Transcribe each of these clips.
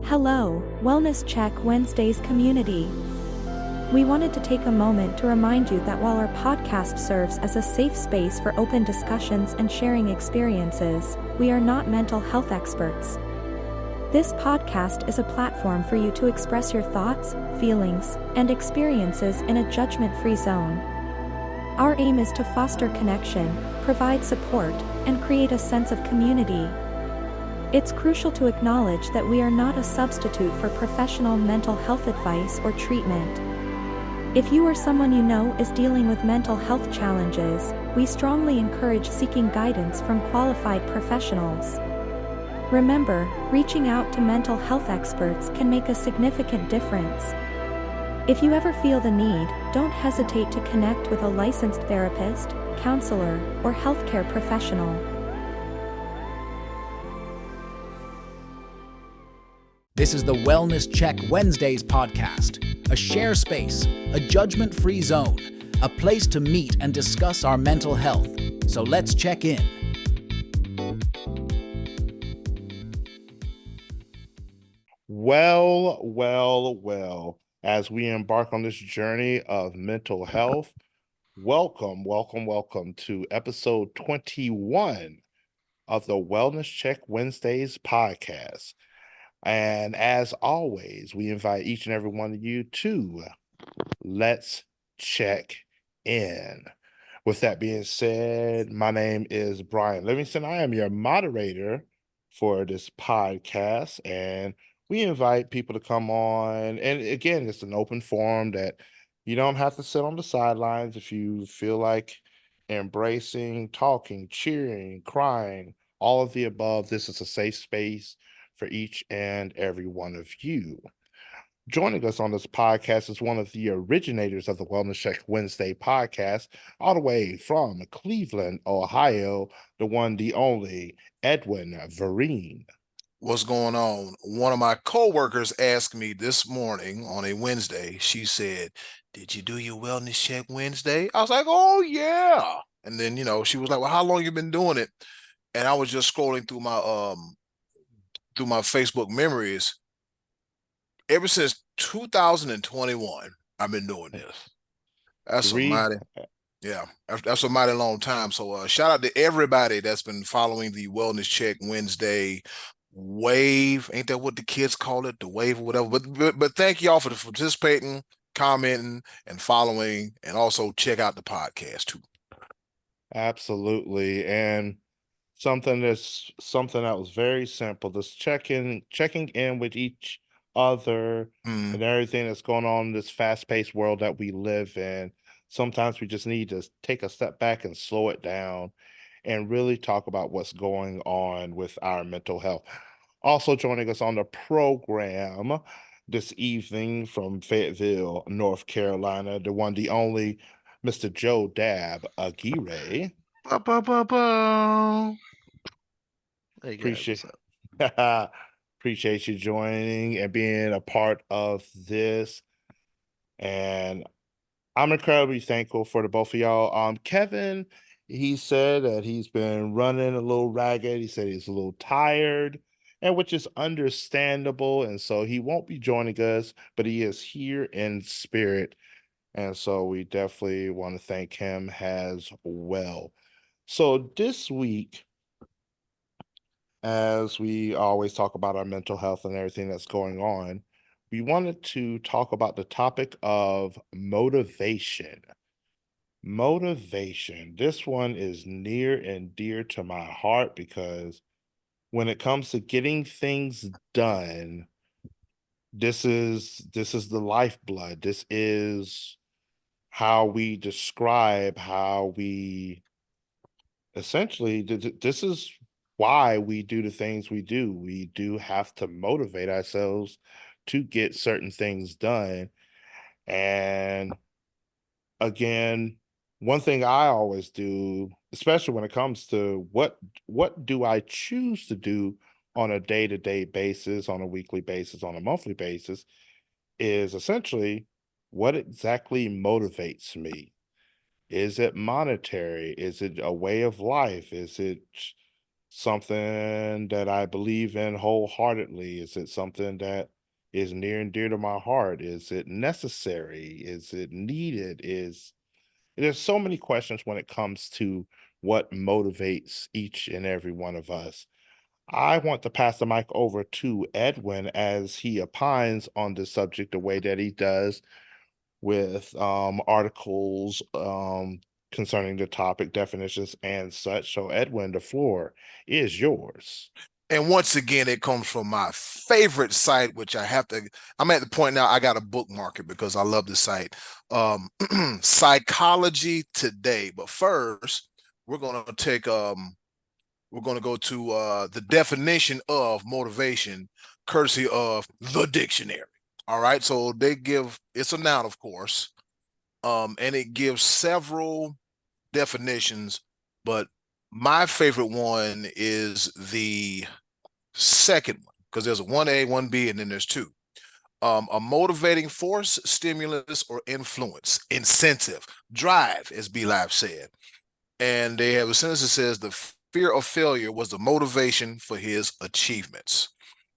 Hello, Wellness Check Wednesdays community. We wanted to take a moment to remind you that while our podcast serves as a safe space for open discussions and sharing experiences, we are not mental health experts. This podcast is a platform for you to express your thoughts, feelings, and experiences in a judgment-free zone. Our aim is to foster connection, provide support, and create a sense of community. It's crucial to acknowledge that we are not a substitute for professional mental health advice or treatment. If you or someone you know is dealing with mental health challenges, we strongly encourage seeking guidance from qualified professionals. Remember, reaching out to mental health experts can make a significant difference. If you ever feel the need, don't hesitate to connect with a licensed therapist, counselor, or healthcare professional. This is the Wellness Check Wednesdays podcast, a share space, a judgment-free zone, a place to meet and discuss our mental health. So let's check in. Well, as we embark on this journey of mental health, welcome to episode 21 of the Wellness Check Wednesdays podcast. And as always, we invite each and every one of you to let's check in. With that being said, my name is Brian Livingston. I am your moderator for this podcast, and we invite people to come on. And again, it's an open forum that you don't have to sit on the sidelines. If you feel like embracing, talking, cheering, crying, all of the above, this is a safe space for each and every one of you. Joining us on this podcast is one of the originators of the Wellness Check Wednesday podcast, all the way from Cleveland, Ohio, the one, the only, Edwin Vereen. What's going on? One of my coworkers asked me this morning on a Wednesday, she said, "Did you do your Wellness Check Wednesday?" I was like, "Oh, yeah." And then, she was like, "Well, how long you been doing it?" And I was just scrolling through my Facebook memories. Ever since 2021, I've been doing this. That's a mighty long time. So shout out to everybody that's been following the Wellness Check Wednesday wave. Ain't that what the kids call it? The wave or whatever. But thank y'all for participating, commenting, and following, and also check out the podcast too. Absolutely. And something that was very simple, just checking in with each other and everything that's going on in this fast-paced world that we live in. Sometimes we just need to take a step back and slow it down and really talk about what's going on with our mental health. Also joining us on the program this evening from Fayetteville, North Carolina, the one, the only, Mr. Joe Dab Aguirre. Hey guys, Appreciate you joining and being a part of this. And I'm incredibly thankful for the both of y'all. Kevin, he said that he's been running a little ragged. He said he's a little tired, and which is understandable. And so he won't be joining us, but he is here in spirit. And so we definitely want to thank him as well. So this week, as we always talk about our mental health and everything that's going on, we wanted to talk about the topic of motivation. Motivation. This one is near and dear to my heart because when it comes to getting things done, this is the lifeblood. This is how we describe how we essentially, this is why we do the things we do. We do have to motivate ourselves to get certain things done. And again, one thing I always do, especially when it comes to what do I choose to do on a day-to-day basis, on a weekly basis, on a monthly basis, is essentially what exactly motivates me. Is it monetary? Is it a way of life? Is it something that I believe in wholeheartedly? Is it something that is near and dear to my heart? Is it necessary? Is it needed? There's so many questions when it comes to what motivates each and every one of us. I want to pass the mic over to Edwin as he opines on the subject the way that he does with articles concerning the topic, definitions, and such. So, Edwin, the floor is yours. And once again, it comes from my favorite site, which I'm at the point now I got to bookmark it because I love this site. Psychology Today. But first, we're going to go to the definition of motivation, courtesy of the dictionary. All right. So it's a noun, of course. And it gives several definitions, but my favorite one is the second one, because there's a 1A, 1B, and then there's two. A motivating force, stimulus, or influence, incentive, drive, as B Live said. And they have a sentence that says the fear of failure was the motivation for his achievements.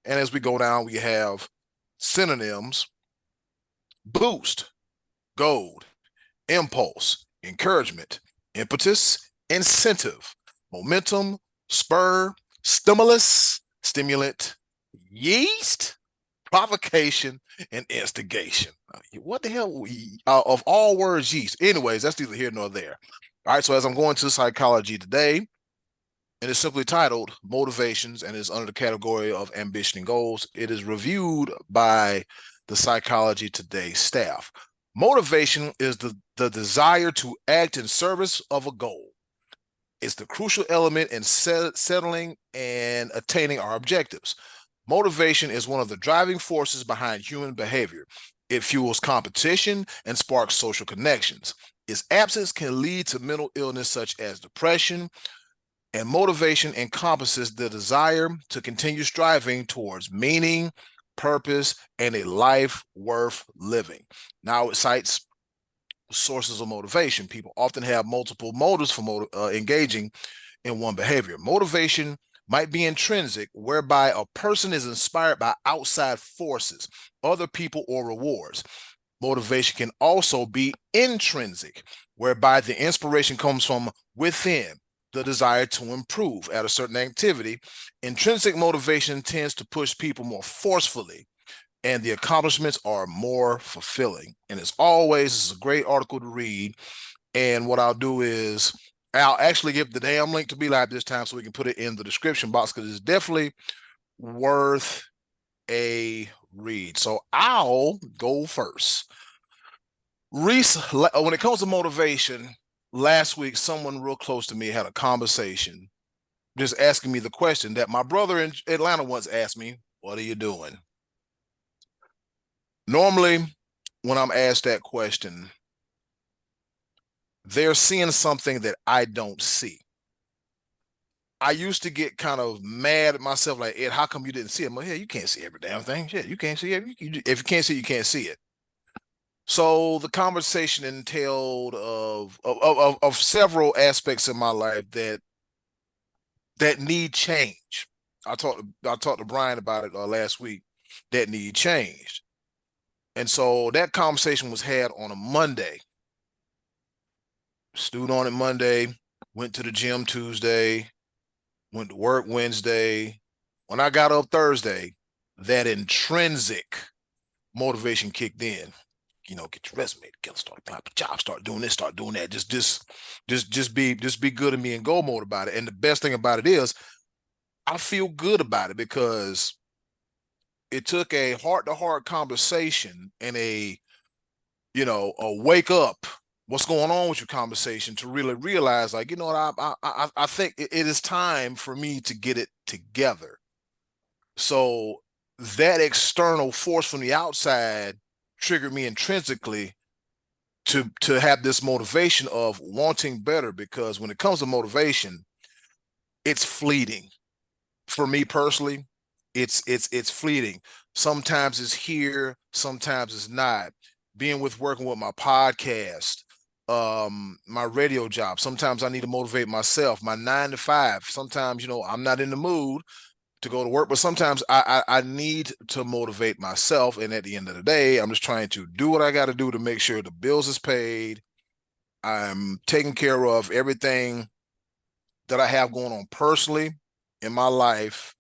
And as we go down, we have synonyms: boost, goad, impulse, encouragement, impetus, incentive, momentum, spur, stimulus, stimulant, yeast, provocation, and instigation. What the hell? Of all words, yeast. Anyways, that's neither here nor there. All right, so as I'm going to Psychology Today, and it's simply titled Motivations, and is under the category of ambition and goals. It is reviewed by the Psychology Today staff. Motivation is the desire to act in service of a goal. It's the crucial element in settling and attaining our objectives. Motivation is one of the driving forces behind human behavior. It fuels competition and sparks social connections. Its absence can lead to mental illness such as depression, and motivation encompasses the desire to continue striving towards meaning, purpose, and a life worth living. Now, it cites sources of motivation. People often have multiple motives for engaging in one behavior. Motivation might be intrinsic, whereby a person is inspired by outside forces, other people, or rewards. Motivation can also be intrinsic, whereby the inspiration comes from within, the desire to improve at a certain activity. Intrinsic motivation tends to push people more forcefully, and the accomplishments are more fulfilling. And as always, it's a great article to read. And what I'll do is I'll actually give the damn link to Be Live this time so we can put it in the description box, because it's definitely worth a read. So I'll go first. Reese, when it comes to motivation, last week, someone real close to me had a conversation just asking me the question that my brother in Atlanta once asked me: what are you doing? Normally, when I'm asked that question, they're seeing something that I don't see. I used to get kind of mad at myself, like, Ed, how come you didn't see it? I'm like, yeah, you can't see every damn thing. Shit, you can't see it. If you can't see it, you can't see it. So the conversation entailed of several aspects in my life that need change. I talked to Brian about it last week, that need change. And so that conversation was had on a Monday. Stewed on it Monday, went to the gym Tuesday, went to work Wednesday. When I got up Thursday, that intrinsic motivation kicked in. You know, get your resume together, start applying for jobs, start doing this, start doing that. Just be good to me and go mode about it. And the best thing about it is I feel good about it, because it took a heart-to-heart conversation and a wake up, what's going on with your conversation, to really realize, like, you know what, I think it is time for me to get it together. So that external force from the outside triggered me intrinsically to have this motivation of wanting better, because when it comes to motivation, it's fleeting. For me personally, it's fleeting. Sometimes it's here, sometimes it's not. Working with my podcast, my radio job. Sometimes I need to motivate myself. My 9 to 5. Sometimes, I'm not in the mood to go to work, but sometimes I need to motivate myself. And at the end of the day, I'm just trying to do what I got to do to make sure the bills is paid. I'm taking care of everything that I have going on personally in my life,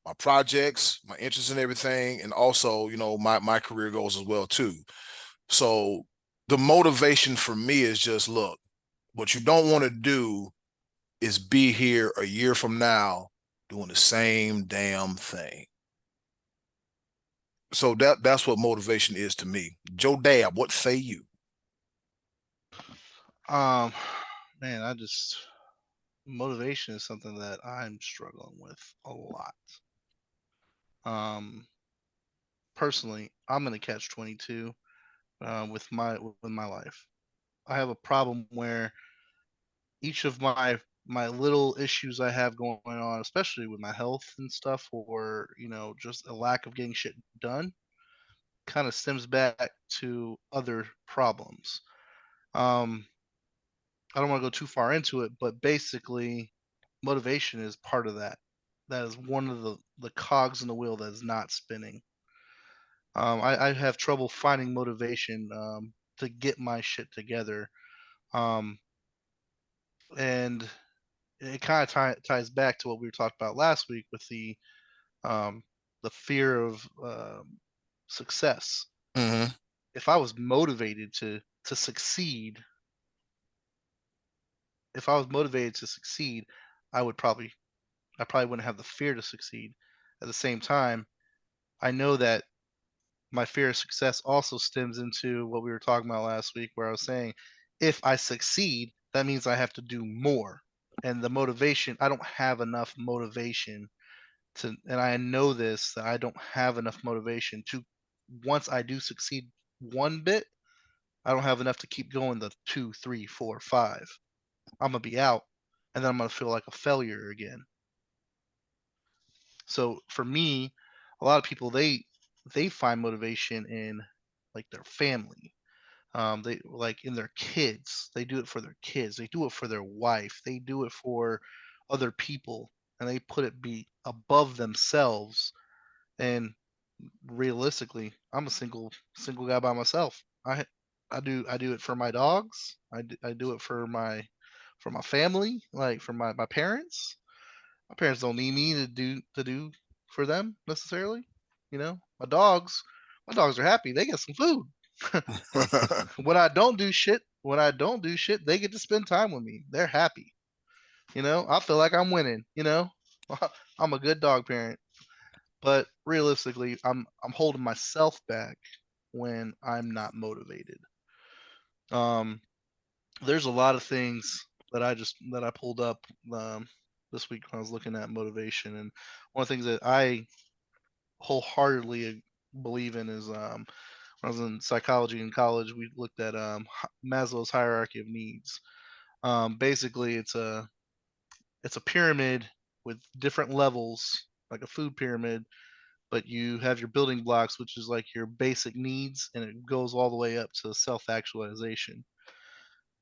my projects, my interests and everything, and also, my career goals as well too. So the motivation for me is just, look, what you don't want to do is be here a year from now doing the same damn thing. So that's what motivation is to me. Joe Dab, what say you? Um, Man, motivation is something that I'm struggling with a lot. Um, Personally, I'm gonna catch 22 with my life. I have a problem where each of my little issues I have going on, especially with my health and stuff, or just a lack of getting shit done, kind of stems back to other problems. Um, I don't want to go too far into it, but basically, motivation is part of that. That is one of the cogs in the wheel that is not spinning. I have trouble finding motivation to get my shit together, um, and it kind of ties back to what we were talking about last week with um, the fear of success. Mm-hmm. If I was motivated to succeed, if I was motivated to succeed, I would probably I probably wouldn't have the fear to succeed. At the same time, I know that my fear of success also stems into what we were talking about last week, where I was saying, if I succeed, that means I have to do more. And the motivation, I don't have enough motivation and I know this, that I don't have enough motivation to, once I do succeed one bit, I don't have enough to keep going the two, three, four, five. I'm gonna be out, and then I'm gonna feel like a failure again. So for me, a lot of people they find motivation in like their family. They like in their kids. They do it for their kids. They do it for their wife. They do it for other people, and they put it be above themselves. And realistically, I'm a single guy by myself. I do it for my dogs. I do it for my family, like for my parents. My parents don't need me to do for them necessarily. My dogs are happy. They get some food. When I don't do shit, they get to spend time with me. They're happy. I feel like I'm winning. I'm a good dog parent. But realistically, I'm holding myself back when I'm not motivated. Um, there's a lot of things that I pulled up this week when I was looking at motivation, and one of the things that I wholeheartedly believe in is when I was in psychology in college, we looked at Maslow's hierarchy of needs. Basically, it's a pyramid with different levels, like a food pyramid, but you have your building blocks, which is like your basic needs, and it goes all the way up to self-actualization.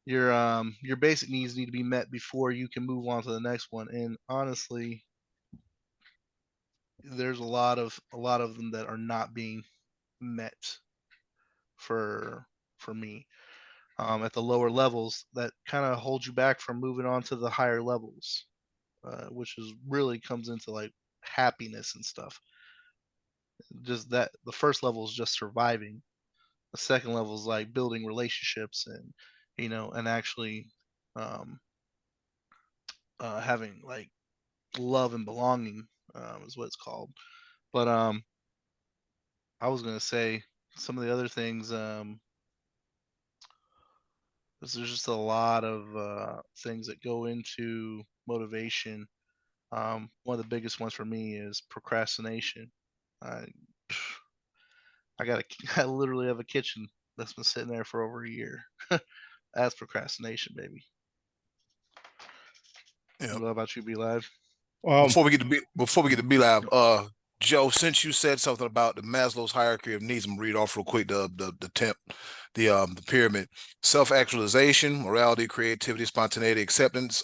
Your basic needs need to be met before you can move on to the next one. And honestly, there's a lot of them that are not being met for me. At the lower levels, that kind of holds you back from moving on to the higher levels, which is really comes into like happiness and stuff. Just that the first level is just surviving. The second level is like building relationships and actually um, having like love and belonging, is what it's called. But I was gonna say some of the other things. There's just a lot of things that go into motivation. One of the biggest ones for me is procrastination. I I got I literally have a kitchen that's been sitting there for over a year. That's procrastination, baby. Yeah. What about you, Be Live? Um, Before we get to be live, Joe, since you said something about the Maslow's hierarchy of needs, I'm gonna read off real quick the pyramid: self-actualization, morality, creativity, spontaneity, acceptance,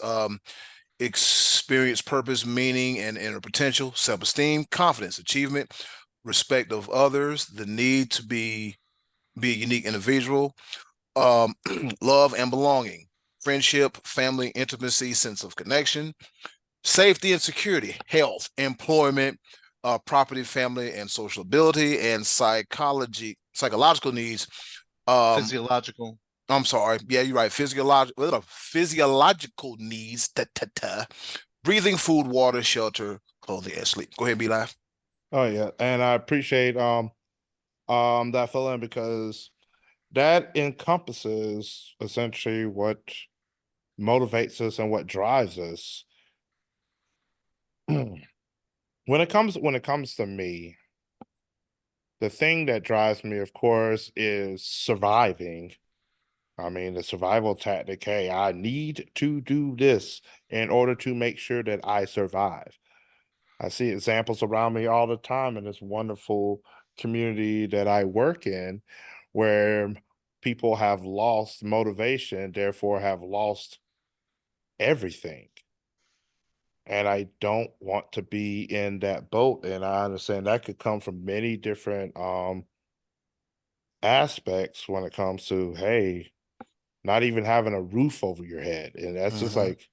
experience, purpose, meaning, and inner potential, self-esteem, confidence, achievement, respect of others, the need to be a unique individual, um, love and belonging, friendship, family, intimacy, sense of connection, safety and security, health, employment, property, family, and social ability, and psychological needs. Physiological. I'm sorry. Yeah, you're right. Physiological needs. Breathing, food, water, shelter, clothing, and sleep. Go ahead, be live. Oh yeah, and I appreciate that fill in because that encompasses essentially what motivates us and what drives us. When it comes to me, the thing that drives me, of course, is surviving. I mean, the survival tactic, hey, I need to do this in order to make sure that I survive. I see examples around me all the time in this wonderful community that I work in where people have lost motivation, therefore have lost everything. And I don't want to be in that boat. And I understand that could come from many different aspects when it comes to, hey, not even having a roof over your head. And that's just Mm-hmm. like,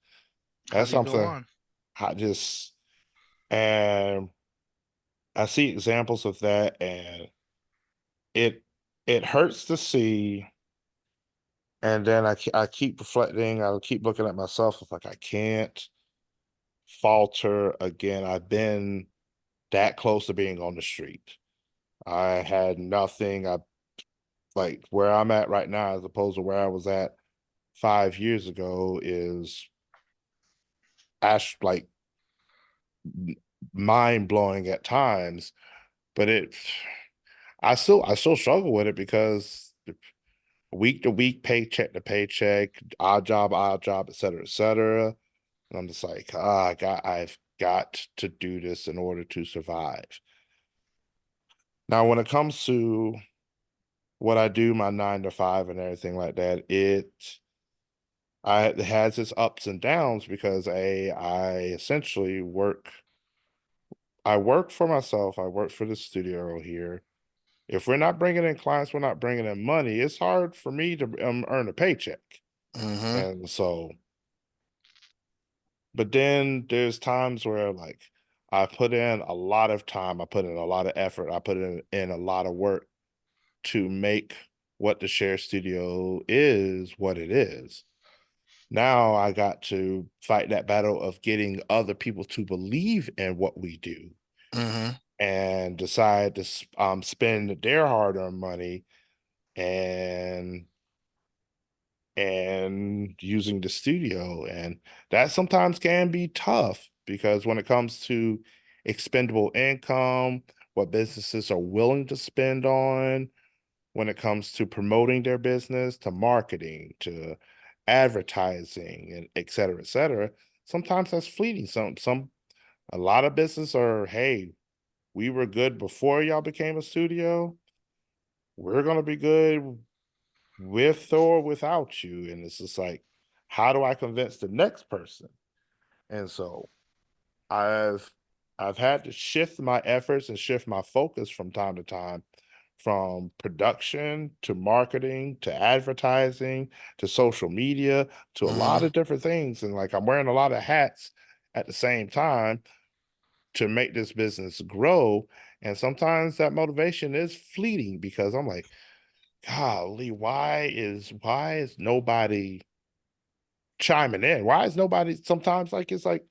How that's do you go something on? I just, and I see examples of that, and it it hurts to see. And then I keep reflecting, I keep looking at myself. It's like I can't falter again. I've been that close to being on the street. I had nothing. I like where I'm at right now, as opposed to where I was at 5 years ago, is like mind blowing at times. But I still struggle with it because week to week, paycheck to paycheck, odd job, et cetera, et cetera. And I'm just like, I've got to do this in order to survive. Now, when it comes to what I do, my 9 to 5 and everything like that, it has its ups and downs because I essentially work. I work for myself. I work for the studio here. If we're not bringing in clients, we're not bringing in money. It's hard for me to earn a paycheck, Mm-hmm. and so. But then there's times where like I put in a lot of time, I put in a lot of effort, I put in a lot of work to make what the share studio is what it is. Now I got to fight that battle of getting other people to believe in what we do Mm-hmm. and decide to spend their hard-earned money and using the studio. And that sometimes can be tough because when it comes to expendable income, what businesses are willing to spend on, when it comes to promoting their business, to marketing, to advertising, and et cetera, sometimes that's fleeting. A lot of business are, hey, we were good before y'all became a studio. We're gonna be good with or without you. And it's just like, how do I convince the next person? And so I've I've had to shift my efforts and shift my focus from time to time, from production to marketing to advertising to social media to a lot Mm-hmm. of different things. And like I'm wearing a lot of hats at the same time to make this business grow. And sometimes that motivation is fleeting because I'm like, golly, why is nobody chiming in? Why is nobody sometimes like it's like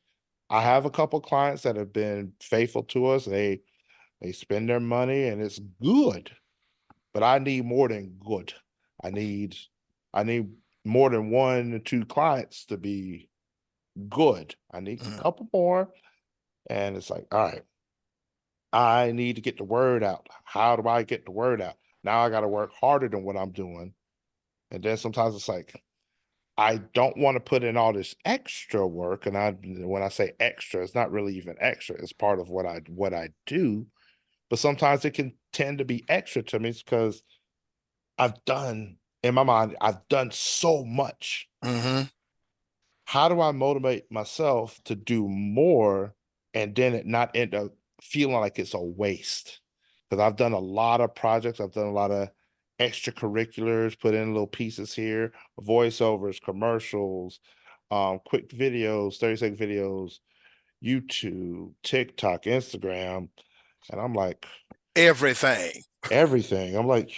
I have a couple clients that have been faithful to us. They spend their money and it's good, but I need more than good. I need I need more than 1 or 2 clients to be good. I need a couple more. And it's like, all right, I need to get the word out. How do I get the word out? Now I got to work harder than what I'm doing. And then sometimes it's like, I don't want to put in all this extra work. And when I say extra, it's not really even extra. It's part of what I do. But sometimes it can tend to be extra to me because in my mind, I've done so much. Mm-hmm. How do I motivate myself to do more and then it not end up feeling like it's a waste? Because I've done a lot of projects, I've done a lot of extracurriculars, put in little pieces here, voiceovers, commercials, quick videos, 30-second videos, YouTube, TikTok, Instagram. And I'm like, Everything. everything. I'm like,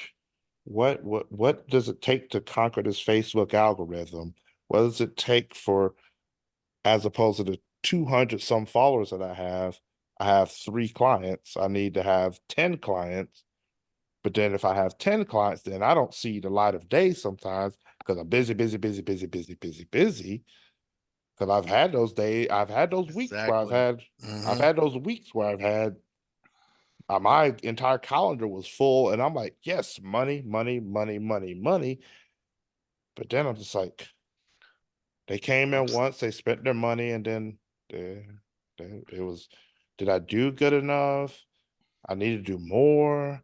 what does it take to conquer this Facebook algorithm? What does it take for, as opposed to the 200 some followers that I have 3 clients. I need to have 10 clients. But then if I have 10 clients, then I don't see the light of day sometimes because I'm busy, busy, busy, busy, busy, busy, busy. Because I've had those days, I've had those weeks where Exactly. I've Mm-hmm. had those weeks where I've had my entire calendar was full, and I'm like, yes, money, money, money, money, money. But then I'm just like, they came in Oops. once, they spent their money, and then it was, did I do good enough? I need to do more.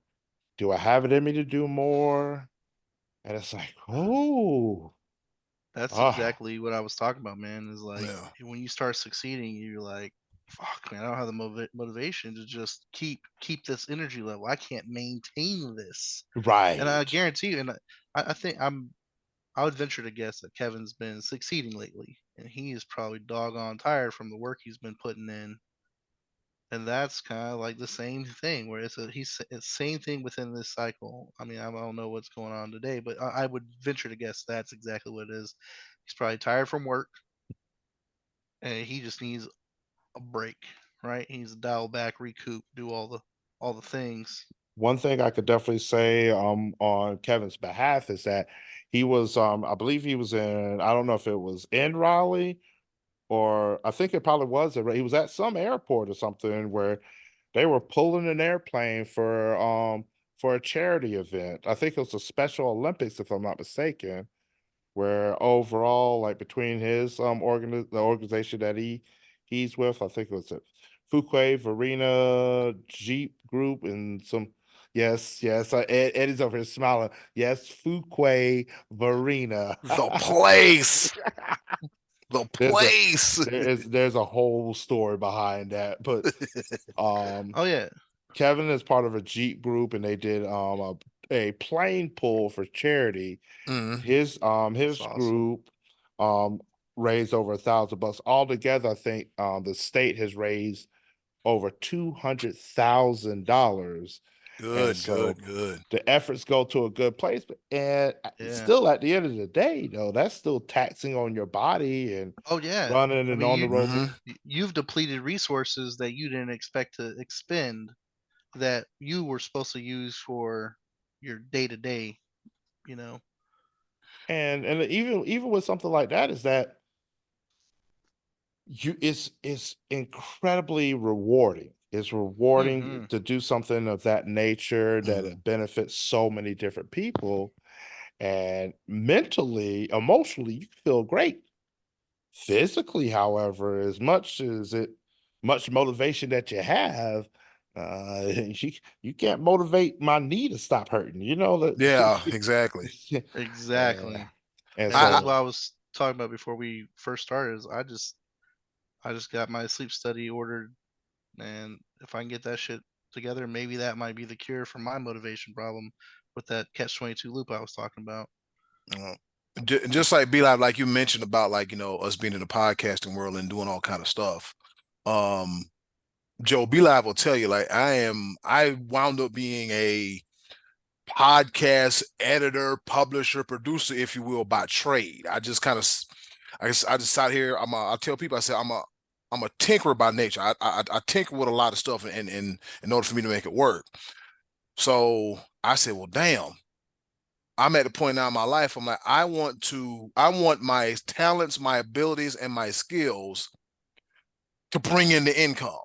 Do I have it in me to do more? And it's like, oh, That's ah, exactly what I was talking about, man. Is like Yeah. when you start succeeding, you're like, fuck, man, I don't have the motivation to just keep this energy level. I can't maintain this. And I right. guarantee you, and I think I would venture to guess that Kevin's been succeeding lately, and he is probably doggone tired from the work he's been putting in. And that's kind of like the same thing, where it's same thing within this cycle. I mean, I don't know what's going on today, but I would venture to guess that's exactly what it is. He's probably tired from work, and he just needs a break, right? He needs to dial back, recoup, do all the things. One thing I could definitely say on Kevin's behalf is that he was I believe he was in, I don't know if it was in Raleigh, or I think it probably was he was at some airport or something where they were pulling an airplane for a charity event. I think it was the Special Olympics, if I'm not mistaken, where overall, like between his the organization that he's with, I think it was a Fuquay Varina Jeep Group and some, yes, yes, Eddie's over here smiling. Yes, Fuquay Varina. The place. The there's a place. there's a whole story behind that, but um Oh yeah, Kevin is part of a Jeep group, and they did a plane pull for charity. Mm. that's His awesome. group um raised over $1,000 altogether. I think the state has raised over $200,000, and Good, so good, good. the efforts go to a good place. But and Yeah. still, at the end of the day, though, that's still taxing on your body and Oh yeah. running I and mean, on the road. Mm-hmm. you've depleted resources that you didn't expect to expend that you were supposed to use for your day to day. You know. And even with something like that, is that it's incredibly rewarding. It's rewarding Mm-hmm. to do something of that nature that Mm. it benefits so many different people, and mentally, emotionally, you feel great. Physically, however, much motivation that you have, you can't motivate my knee to stop hurting. You know Yeah, exactly. that, and, Exactly. and And that's I, so what I was talking about before we first started. Is I just got my sleep study ordered, and if I can get that shit together, maybe that might be the cure for my motivation problem with that catch 22 loop I was talking about. uh, just like be like you mentioned about like us being in the podcasting world and doing all kind of stuff. Um, Joe Be Live will tell you like I wound up being a podcast editor, publisher, producer, if you will, by trade. I just kind of I just sat here. I tell people I said I'm a tinkerer by nature. I tinker with a lot of stuff in order for me to make it work. So I said, well, damn. I'm at the point now in my life. I'm like, I want my talents, my abilities, and my skills to bring in the income,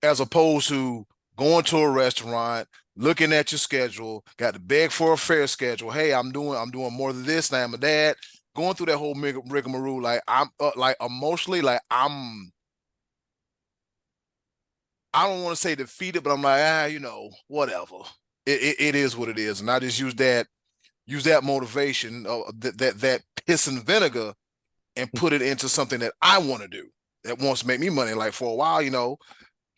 as opposed to going to a restaurant, looking at your schedule, got to beg for a fair schedule. Hey, I'm doing more than this, and I'm a dad. going through that whole rigmarole, like I'm like emotionally, like I don't want to say defeated, but I'm like, whatever. It is what it is, and I just use that motivation, that piss and vinegar, and put it into something that I want to do that wants to make me money. Like for a while,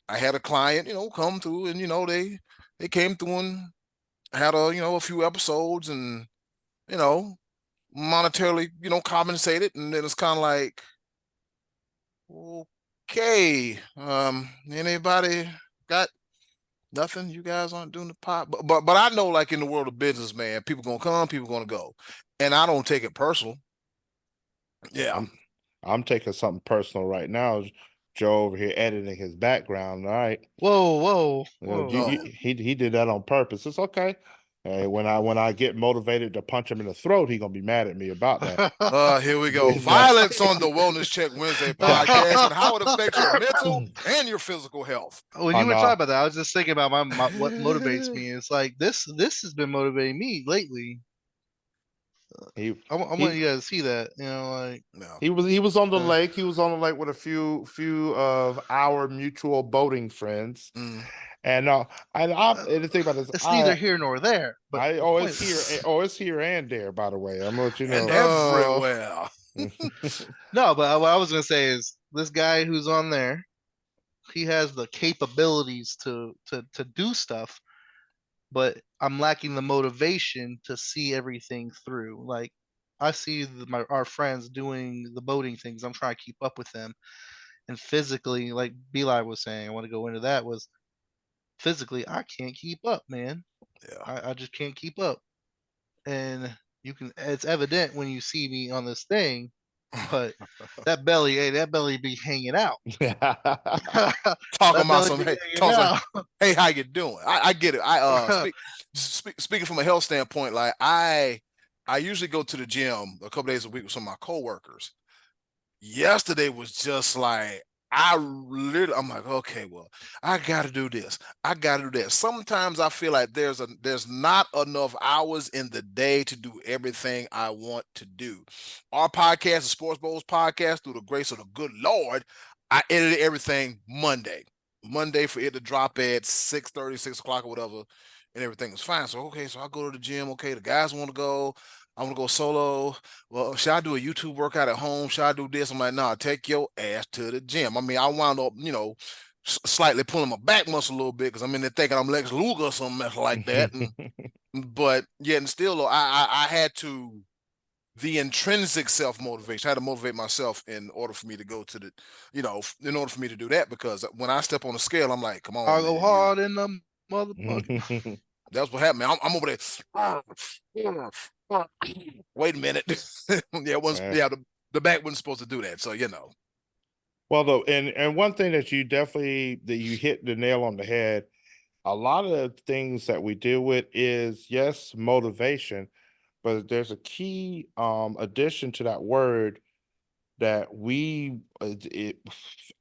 I had a client, come through, and they came through and had a few episodes, and you know monetarily, compensated, and then it's kind of like, okay, anybody got nothing? You guys aren't doing the pot, but I know, like in the world of business, man, people gonna come, people gonna go, and I don't take it personal. Yeah. I'm taking something personal right now. Joe over here editing his background. All right. Whoa, whoa, Oh. whoa. He did that on purpose. It's okay. Hey, when I get motivated to punch him in the throat, he gonna be mad at me about that. Here we go. But no. Violence on the Wellness Check Wednesday podcast and how it affects your mental and your physical health. When Oh you were talking no. about that, I was just thinking about my what motivates me. It's like this has been motivating me lately. He I want he you guys to see that. Like No. he was on the uh, lake. He was on the lake with a few of our mutual boating friends. Mm. And and the thing about this, it's neither here nor there. But I the always point, hear it's here and there, by the way. I'm gonna let you And know. everywhere. no, but what I was gonna say is this guy who's on there, he has the capabilities to do stuff, but I'm lacking the motivation to see everything through. Like I see our friends doing the boating things. I'm trying to keep up with them, and physically, like Beli was saying, I want to go into that was physically I can't keep up, man. Yeah. I just can't keep up, and it's evident when you see me on this thing, but that belly be hanging out. Talking That about belly some, be hey, hanging out. hey, how you doing? I get it. Speaking from a health standpoint, like I usually go to the gym a couple days a week with some of my coworkers. Yesterday was just like I'm like, okay, well, I gotta do this. I gotta do that. Sometimes I feel like there's not enough hours in the day to do everything I want to do. Our podcast, the Sports Bowls podcast, through the grace of the good Lord, I edited everything Monday. Monday for it to drop at 6:30, 6 o'clock or whatever, and everything was fine. So okay, so I go to the gym. Okay, the guys want to go. I want to go solo. Well, should I do a YouTube workout at home? Should I do this? I'm like, nah, take your ass to the gym. I mean, I wound up, slightly pulling my back muscle a little bit because I'm in there thinking I'm Lex Luger or something like that. But yet and still, I had to, the intrinsic self motivation. I had to motivate myself in order for me to go to the, in order for me to do that, because when I step on the scale, I'm like, come I on, go man, you. hard in the motherfucker. That's what happened, man. I'm over there. Wait a minute. Yeah. The back wasn't supposed to do that. So Well, though, and one thing that you hit the nail on the head. A lot of the things that we deal with is, yes, motivation, but there's a key addition to that word that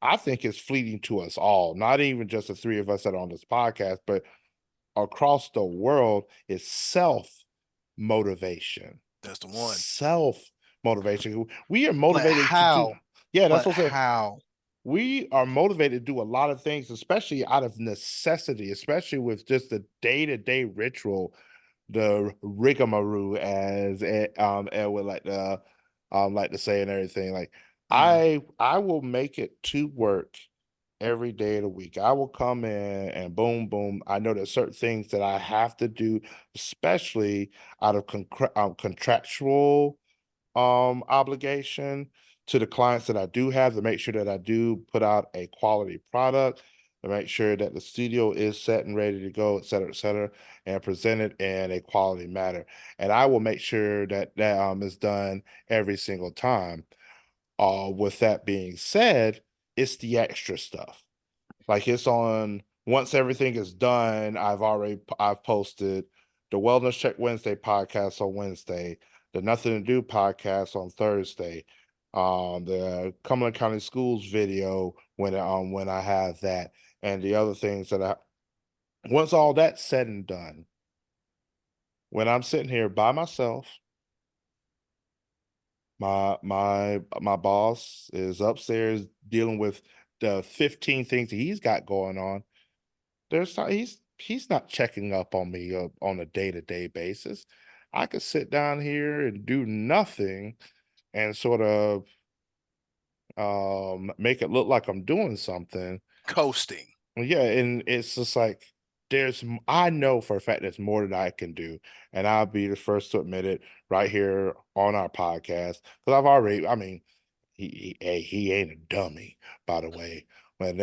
I think is fleeting to us all, not even just the three of us that are on this podcast, but across the world, is self motivation. that's the one. Self motivation. We are But motivated to do. how? Yeah, that's But what I said. how? We are motivated to do a lot of things, especially out of necessity, especially with just the day-to-day ritual, the rigmarole, as Ed would like to say, and everything. Like Mm. I will make it to work every day of the week. I will come in and boom, boom. I know there's certain things that I have to do, especially out of contractual obligation to the clients that I do have, to make sure that I do put out a quality product, to make sure that the studio is set and ready to go, et cetera, and presented in a quality manner. And I will make sure that that is done every single time. With that being said, it's the extra stuff. Like it's on once everything is done, I've posted the Wellness Check Wednesday podcast on Wednesday, the Nothing to Do podcast on Thursday, the Cumberland County Schools video when I have that, and the other things that I once all that's said and done, when I'm sitting here by myself My boss is upstairs dealing with the 15 things that he's got going on. He's not checking up on me on a day-to-day basis. I could sit down here and do nothing and sort of make it look like I'm doing something. Coasting. Well, yeah, and it's just like I know for a fact there's more that I can do, and I'll be the first to admit it right here on our podcast because I mean, he ain't a dummy, by the way. But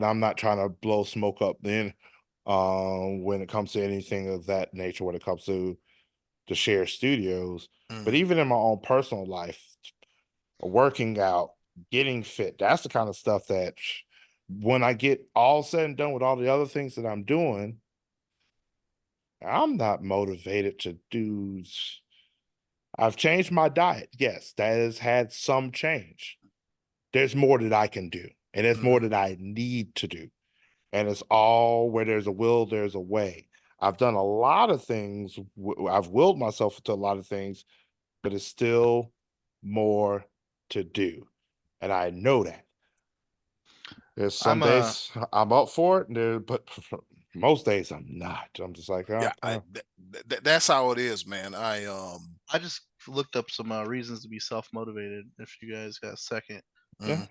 I'm not trying to blow smoke up then when it comes to anything of that nature, when it comes to the share studios. But Mm. even in my own personal life, working out, getting fit, that's the kind of stuff that when I get all said and done with all the other things that I'm doing, I'm not motivated to do. I've changed my diet. Yes, that has had some change. There's more that I can do, and there's more Mm. that I need to do. And it's all where there's a will, there's a way. I've done a lot of things. I've willed myself to a lot of things, but it's still more to do. And I know that. There's some I'm days I'm up for it, but most days I'm not. I'm just like, Yeah, that's how it is, man. I just looked up some reasons to be self motivated. If you guys got a second, yeah.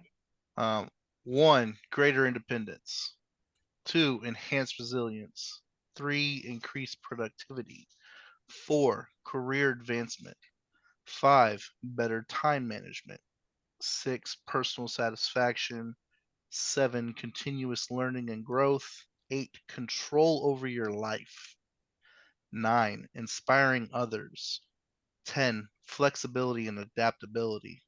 Mhm. um, one, greater independence. Two, enhanced resilience. Three, increased productivity. Four, career advancement. Five, better time management. Six, personal satisfaction. Seven, continuous learning and growth. Eight, control over your life. Nine, inspiring others. 10, flexibility and adaptability.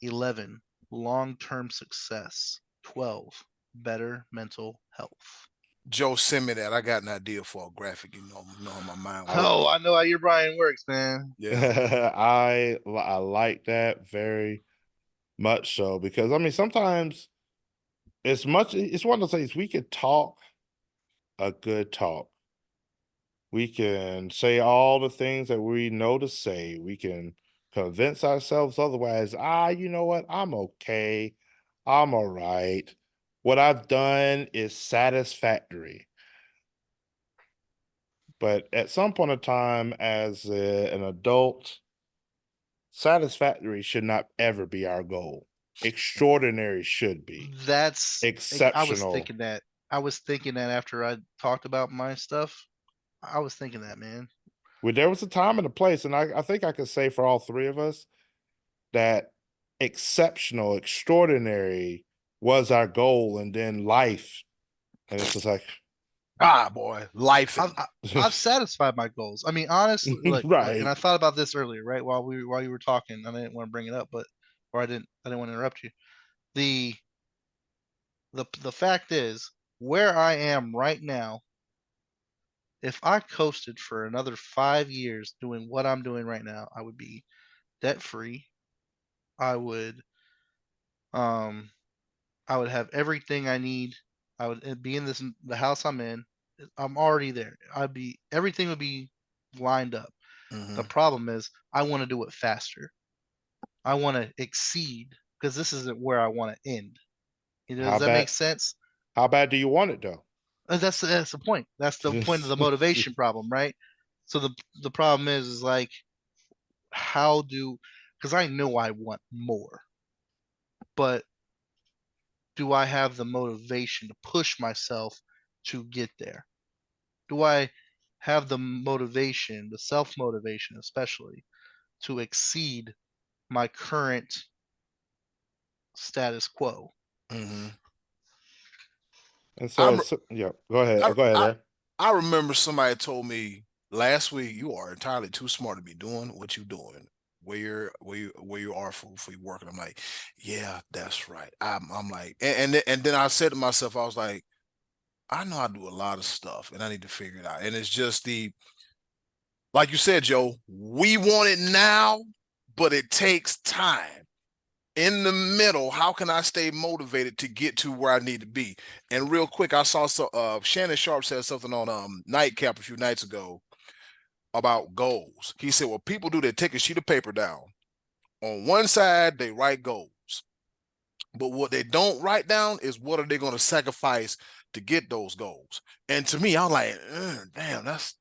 11, long term success. 12, better mental health. Joe, send me that. I got an idea for a graphic. You know how my mind I Oh, works. I know how your brain works, man. Yeah. I like that very much so because I mean sometimes it's one of those things we could talk a good talk. We can say all the things that we know to say. We can convince ourselves otherwise. You know what? I'm okay. I'm all right. What I've done is satisfactory. But at some point in time, as an adult, satisfactory should not ever be our goal. Extraordinary should be. I was Exceptional. thinking that. I was thinking that after I talked about my stuff. I was thinking that, man. Well, there was a time and a place, and I think I could say for all three of us that exceptional, extraordinary was our goal, and then life. And it's just like, Ah, boy, life I've and I, I've satisfied my goals. I mean, honestly, like, and right. I thought about this earlier, right? While you were talking, and I didn't want to bring it up, but or I didn't want to interrupt you. The the fact is, where I am right now, if I coasted for another 5 years doing what I'm doing right now, I would be debt free. I would um I would have everything I need. I would be in the house I'm in. I'm already there. I'd be everything would be lined up. The Mhm. problem is I want to do it faster. I want to exceed because this isn't where I want to end. You know, How does that make bad? sense? How bad do you want it though? That's the point. That's the point of the motivation problem, right? So the problem is like how do because I know I want more, but do I have the motivation to push myself to get there? Do I have the motivation, the self motivation, especially to exceed my current status quo? Mhm. And I'm yeah, go ahead. I, Go ahead I there. I remember somebody told me last week, you are entirely too smart to be doing what you're doing. Where you are for your work. And I'm like, yeah, that's right. I'm like, and then I said to myself, I was like, I know I do a lot of stuff and I need to figure it out. And it's just like you said, Joe, we want it now, but it takes time. In the middle, how can I stay motivated to get to where I need to be? And real quick, I saw Shannon Sharp said something on Nightcap a few nights ago about goals. He said, "What people do, they take a sheet of paper down On one side, they write goals. But what they don't write down is what are they going to sacrifice to get those goals. And to me, I'm like, damn, that's,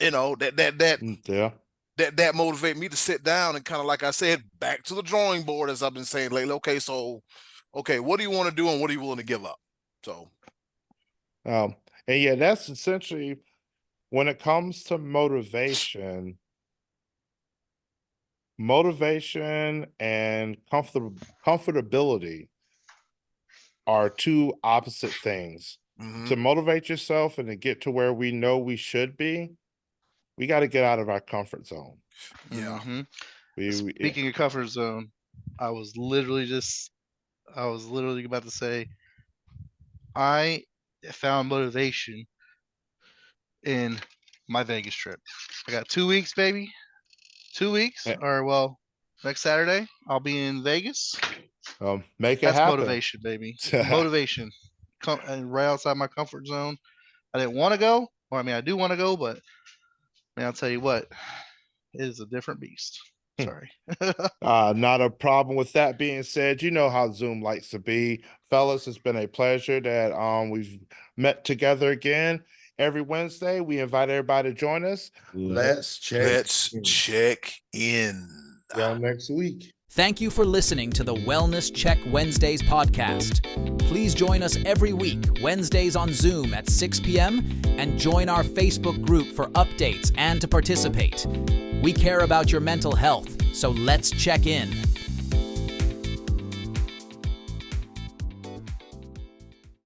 Yeah. that motivate me to sit down and kind of, like I said, back to the drawing board, as I've been saying lately. Okay, what do you want to do and what are you willing to give up? So, And yeah, that's essentially when it comes to motivation and comfortability are two opposite things. mhm. To motivate yourself and to get to where we know we should be, we got to get out of our comfort zone. Yeah. Mhm. Yeah. Speaking of comfort zone, I was literally about to say, I found motivation in my Vegas trip. I got 2 weeks, baby. 2 weeks, Eh, or well, next Saturday I'll be in Vegas. Make it That's happen. motivation, baby. Motivation. And right outside my comfort zone. I didn't want to go, or I mean, I do want to go, but man, I'll tell you what, it is a different beast. Sorry. Not a problem. With that being said, you know how Zoom likes to be. Fellas, it's been a pleasure that we've met together again. Every Wednesday, we invite everybody to join us. Let's check in. y'all next week. Thank you for listening to the Wellness Check Wednesdays podcast. Please join us every week, Wednesdays on Zoom at 6 p.m., and join our Facebook group for updates and to participate. We care about your mental health, so let's check in.